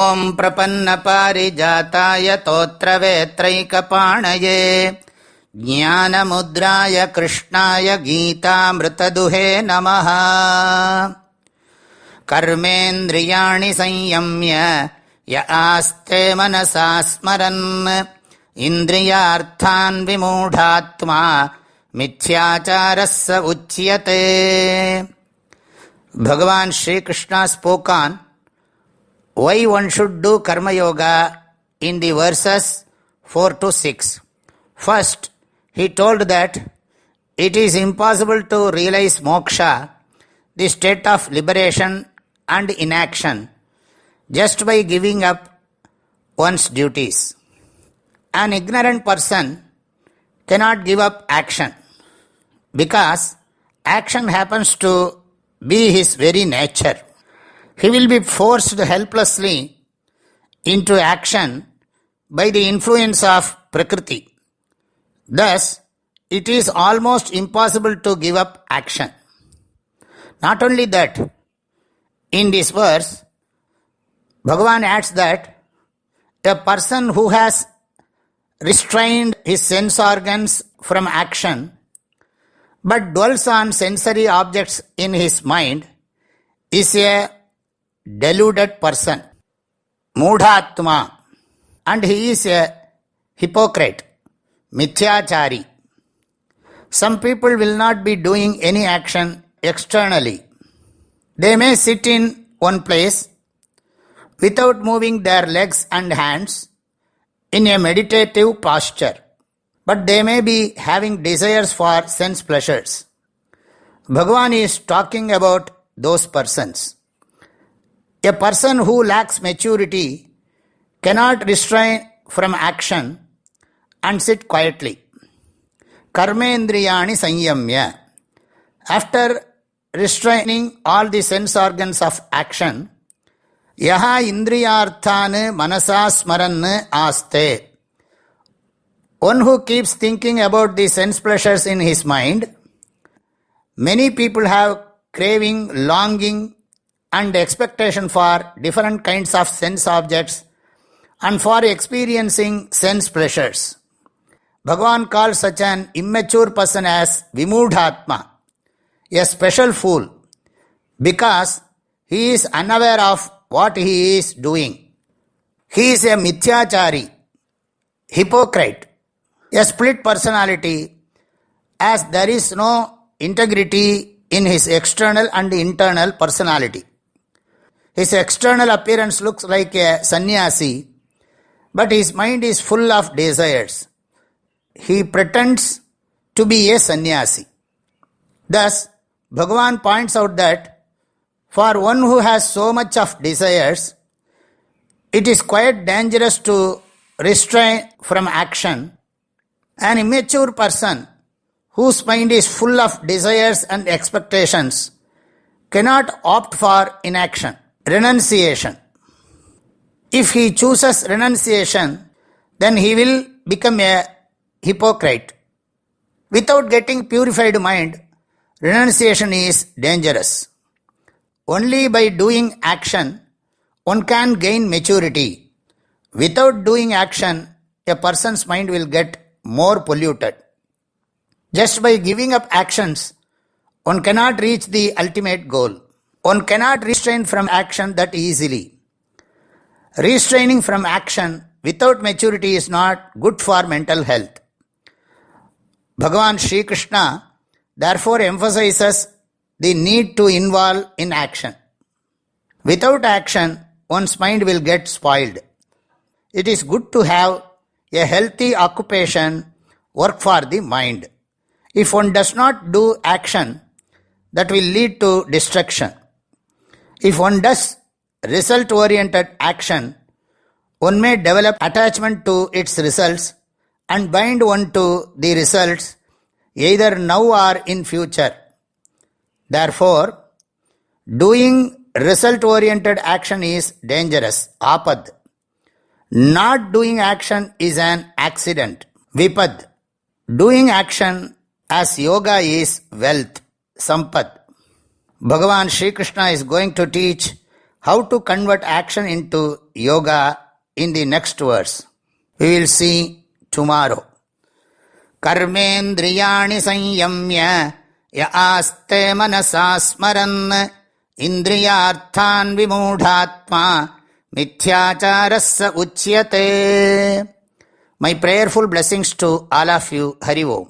ॐ प्रपन्नपारिजाताय तोत्रवेत्रैकपाणये ज्ञानमुद्राय कृष्णाय गीतामृतदुहे नमः। कर्मेन्द्रियाणि संयम्य य आस्ते मनसा स्मरन् इन्द्रियार्थान् विमूढात्मा मिथ्याचारः स उच्यते। Bhagavan Shri Krishna spoke on why one should do karma yoga in the verses 4 to 6. First, he told that it is impossible to realize moksha, the state of liberation and inaction, just by giving up one's duties. An ignorant person cannot give up action because action happens to be his very nature. He will be forced helplessly into action by the influence of Prakriti. Thus, it is almost impossible to give up action. Not only that, in this verse, Bhagavan adds that a person who has restrained his sense organs from action but dwells on sensory objects in his mind is a deluded person, Mudhatma, and he is a hypocrite, Mithyachari. Some people will not be doing any action externally. They may sit in one place without moving their legs and hands in a meditative posture, but they may be having desires for sense pleasures. Bhagavan is talking about those persons. A person who lacks maturity cannot restrain from action and sit quietly. Karmendriyani sanyamya. After restraining all the sense organs of action, yaha indriyarthane manasa smaran aste. One who keeps thinking about the sense pleasures in his mind. Many people have craving, longing, and expectation for different kinds of sense objects and for experiencing sense pleasures. Bhagavan calls such an immature person as Vimudhatma, a special fool, because he is unaware of what he is doing. He is a Mithyachari, hypocrite, a split personality, as there is no integrity in his external and internal personality. His external appearance looks like a sannyasi, but his mind is full of desires. He pretends to be a sannyasi. Thus, Bhagavan points out that for one who has so much of desires, it is quite dangerous to restrain from action. An immature person whose mind is full of desires and expectations cannot opt for inaction, renunciation. If he chooses renunciation, then he will become a hypocrite. Without getting purified mind, renunciation is dangerous. Only by doing action, one can gain maturity. Without doing action, a person's mind will get more polluted. Just by giving up actions, one cannot reach the ultimate goal. One cannot restrain from action that easily. Restraining from action without maturity is not good for mental health. Bhagavan Shri Krishna therefore emphasizes the need to involve in action. Without action, one's mind will get spoiled. It is good to have a healthy occupation, work for the mind. If one does not do action, that will lead to destruction. If one does result-oriented action, one may develop attachment to its results and bind one to the results either now or in future. Therefore, doing result-oriented action is dangerous, apad. Not doing action is an accident, vipad. Doing action as yoga is wealth, sampad. Bhagavan Shri Krishna is going to teach How to convert action into yoga in the next verse. We will see tomorrow. Karmendriyani sanyamya ya aste manasa smaran indriyarthan vimudhatma mithyacharassa uchyate. My prayerful blessings to all of you. Hari Om.